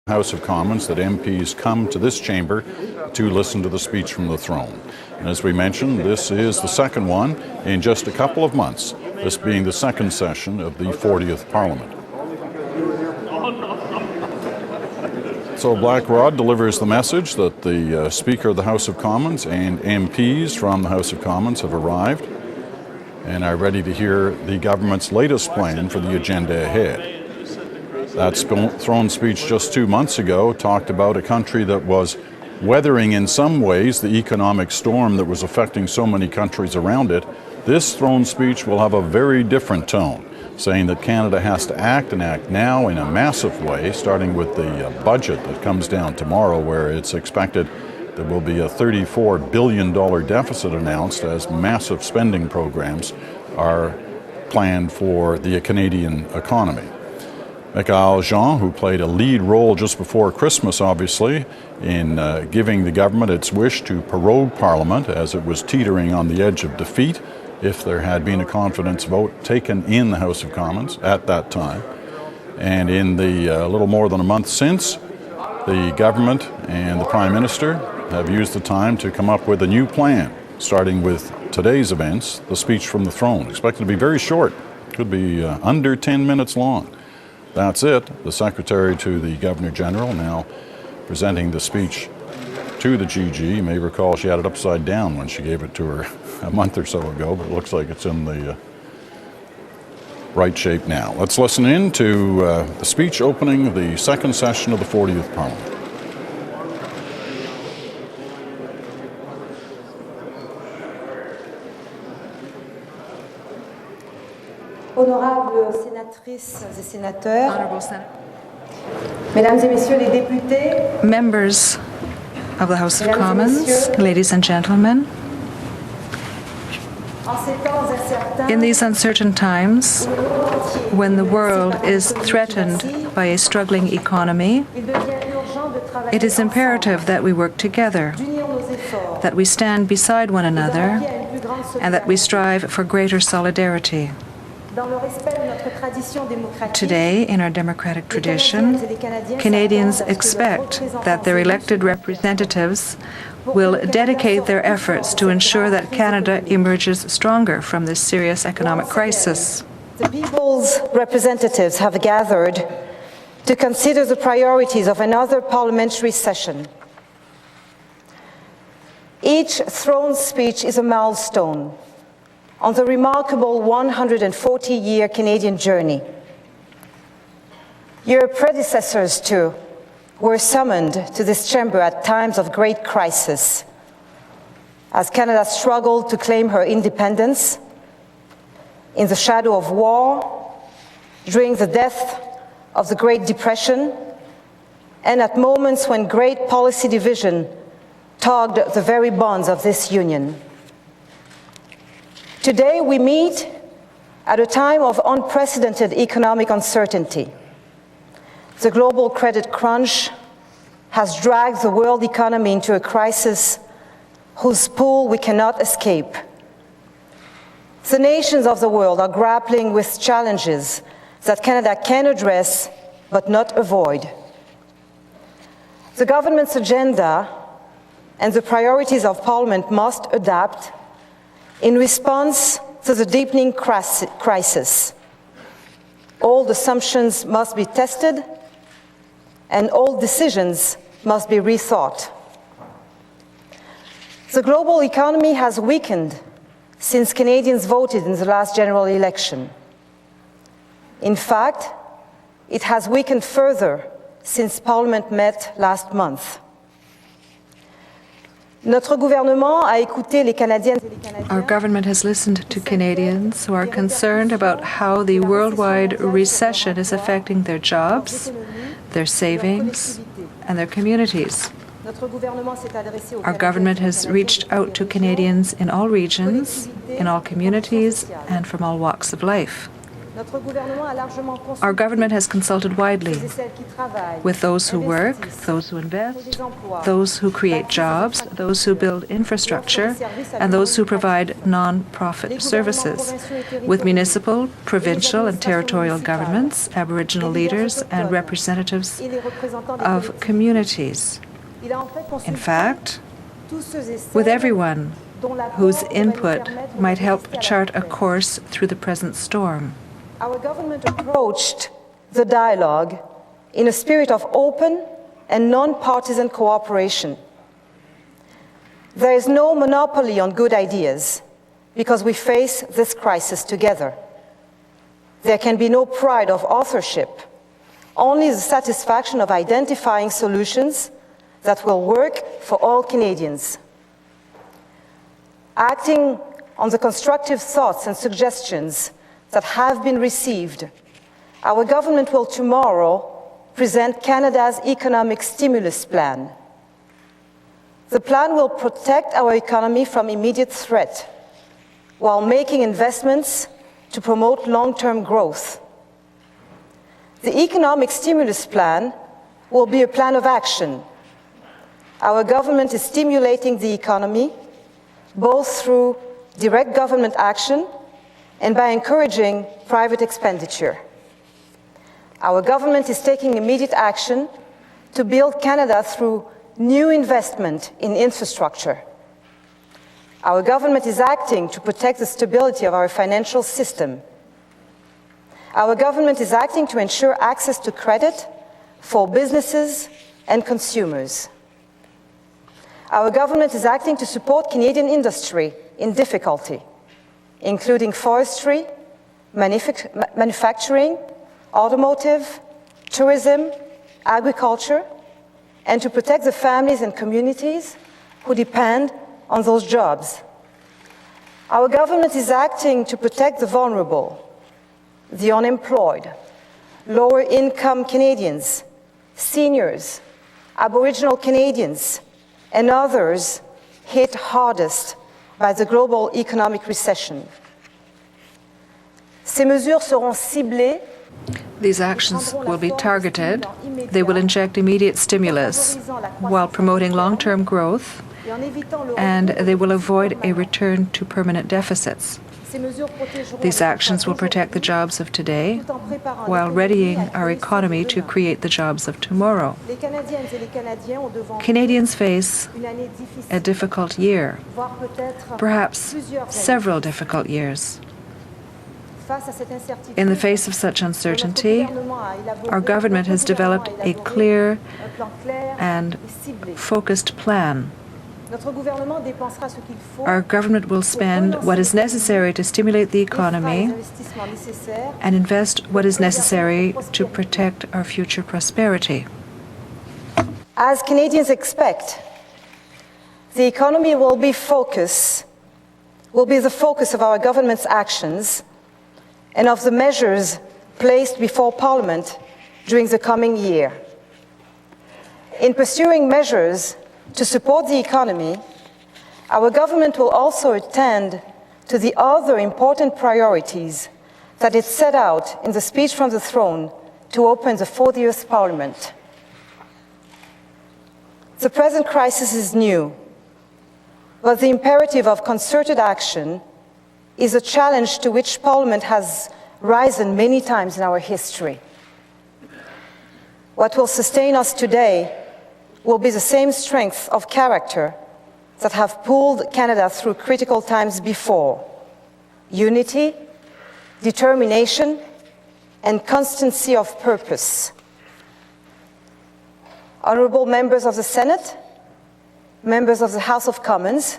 House of Commons that MPs come to this chamber to listen to the speech from the throne. And as we mentioned, this is the second one in just a couple of months, this being the second session of the 40th Parliament. So Blackrod delivers the message that the Speaker of the House of Commons and MPs from the House of Commons have arrived and are ready to hear the government's latest plan for the agenda ahead. That throne speech just 2 months ago talked about a country that was weathering in some ways the economic storm that was affecting so many countries around it. This throne speech will have a very different tone, saying that Canada has to act and act now in a massive way, starting with the budget that comes down tomorrow, where it's expected there will be a $34 billion deficit announced as massive spending programs are planned for the Canadian economy. Michaëlle Jean, who played a lead role just before Christmas, obviously, in giving the government its wish to prorogue Parliament as it was teetering on the edge of defeat if there had been a confidence vote taken in the House of Commons at that time. And in the little more than a month since, the government and the Prime Minister have used the time to come up with a new plan, starting with today's events, the speech from the throne. Expected to be very short, could be under 10 minutes long. That's it. The Secretary to the Governor-General now presenting the speech to the GG. You may recall she had it upside down when she gave it to her a month or so ago, but it looks like it's in the right shape now. Let's listen in to the speech opening the second session of the 40th Parliament. Honorables sénatrices et sénateurs, Mesdames et Messieurs les députés, members of the House of Commons, ladies and gentlemen, in these uncertain times, when the world is threatened by a struggling economy, it is imperative that we work together, that we stand beside one another, and that we strive for greater solidarity. Today, in our democratic tradition, Canadians expect that their elected representatives will dedicate their efforts to ensure that Canada emerges stronger from this serious economic crisis. The people's representatives have gathered to consider the priorities of another parliamentary session. Each throne speech is a milestone on the remarkable 140-year Canadian journey. Your predecessors, too, were summoned to this chamber at times of great crisis, as Canada struggled to claim her independence, in the shadow of war, during the death of the Great Depression, and at moments when great policy division tugged the very bonds of this union. Today, we meet at a time of unprecedented economic uncertainty. The global credit crunch has dragged the world economy into a crisis whose pool we cannot escape. The nations of the world are grappling with challenges that Canada can address but not avoid. The government's agenda and the priorities of Parliament must adapt in response to the deepening crisis. All assumptions must be tested, and all decisions must be rethought. The global economy has weakened since Canadians voted in the last general election. In fact, it has weakened further since Parliament met last month. Notre gouvernement a écouté les Canadiennes et les Canadiens. Our government has listened to Canadians who are concerned about how the worldwide recession is affecting their jobs, their savings, and their communities. Our government has reached out to Canadians in all regions, in all communities, and from all walks of life. Our government has consulted widely with those who work, those who invest, those who create jobs, those who build infrastructure, and those who provide non-profit services, with municipal, provincial, and territorial governments, Aboriginal leaders, and representatives of communities. In fact, with everyone whose input might help chart a course through the present storm. Our government approached the dialogue in a spirit of open and non-partisan cooperation. There is no monopoly on good ideas because we face this crisis together. There can be no pride of authorship, only the satisfaction of identifying solutions that will work for all Canadians. Acting on the constructive thoughts and suggestions that have been received, our government will tomorrow present Canada's economic stimulus plan. The plan will protect our economy from immediate threat while making investments to promote long-term growth. The economic stimulus plan will be a plan of action. Our government is stimulating the economy both through direct government action and by encouraging private expenditure. Our government is taking immediate action to build Canada through new investment in infrastructure. Our government is acting to protect the stability of our financial system. Our government is acting to ensure access to credit for businesses and consumers. Our government is acting to support Canadian industry in difficulty, including forestry, manufacturing, automotive, tourism, agriculture, and to protect the families and communities who depend on those jobs. Our government is acting to protect the vulnerable, the unemployed, lower-income Canadians, seniors, Aboriginal Canadians, and others hit hardest by the global economic recession. Ces mesures seront ciblées. These actions will be targeted. They will inject immediate stimulus while promoting long-term growth, and they will avoid a return to permanent deficits. These actions will protect the jobs of today while readying our economy to create the jobs of tomorrow. Canadians face a difficult year, perhaps several difficult years. In the face of such uncertainty, our government has developed a clear and focused plan. Our government will spend what is necessary to stimulate the economy and invest what is necessary to protect our future prosperity. As Canadians expect, the economy will be the focus of our government's actions and of the measures placed before Parliament during the coming year. In pursuing measures to support the economy, our government will also attend to the other important priorities that it set out in the speech from the throne to open the 40th Parliament. The present crisis is new, but the imperative of concerted action is a challenge to which Parliament has risen many times in our history. What will sustain us today will be the same strength of character that have pulled Canada through critical times before: unity, determination, and constancy of purpose. Honourable members of the Senate, members of the House of Commons,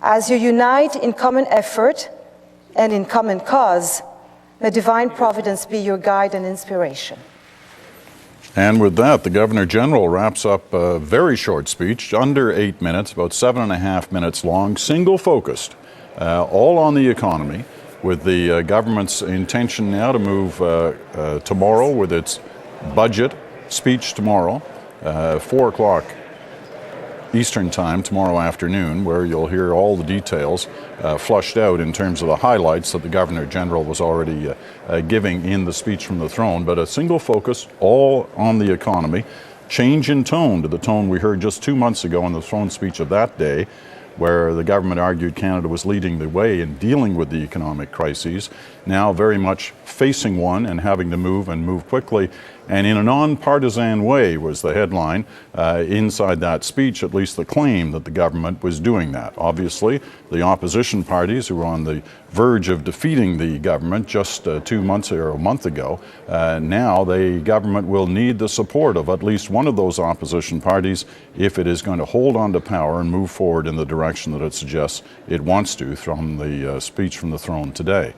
as you unite in common effort and in common cause, may divine providence be your guide and inspiration. And with that, the Governor-General wraps up a very short speech, under 8 minutes, about 7.5 minutes long, single-focused, all on the economy, with the government's intention now to move tomorrow with its budget speech tomorrow, 4 o'clock Eastern Time tomorrow afternoon, where you'll hear all the details flushed out in terms of the highlights that the Governor General was already giving in the speech from the throne, but a single focus all on the economy. Change in tone to the tone we heard just 2 months ago in the throne speech of that day, where the government argued Canada was leading the way in dealing with the economic crises, now very much facing one and having to move quickly. And in a non-partisan way was the headline inside that speech, at least the claim that the government was doing that. Obviously, the opposition parties who were on the verge of defeating the government just 2 months or a month ago, now the government will need the support of at least one of those opposition parties if it is going to hold on to power and move forward in the direction that it suggests it wants to from the speech from the throne today.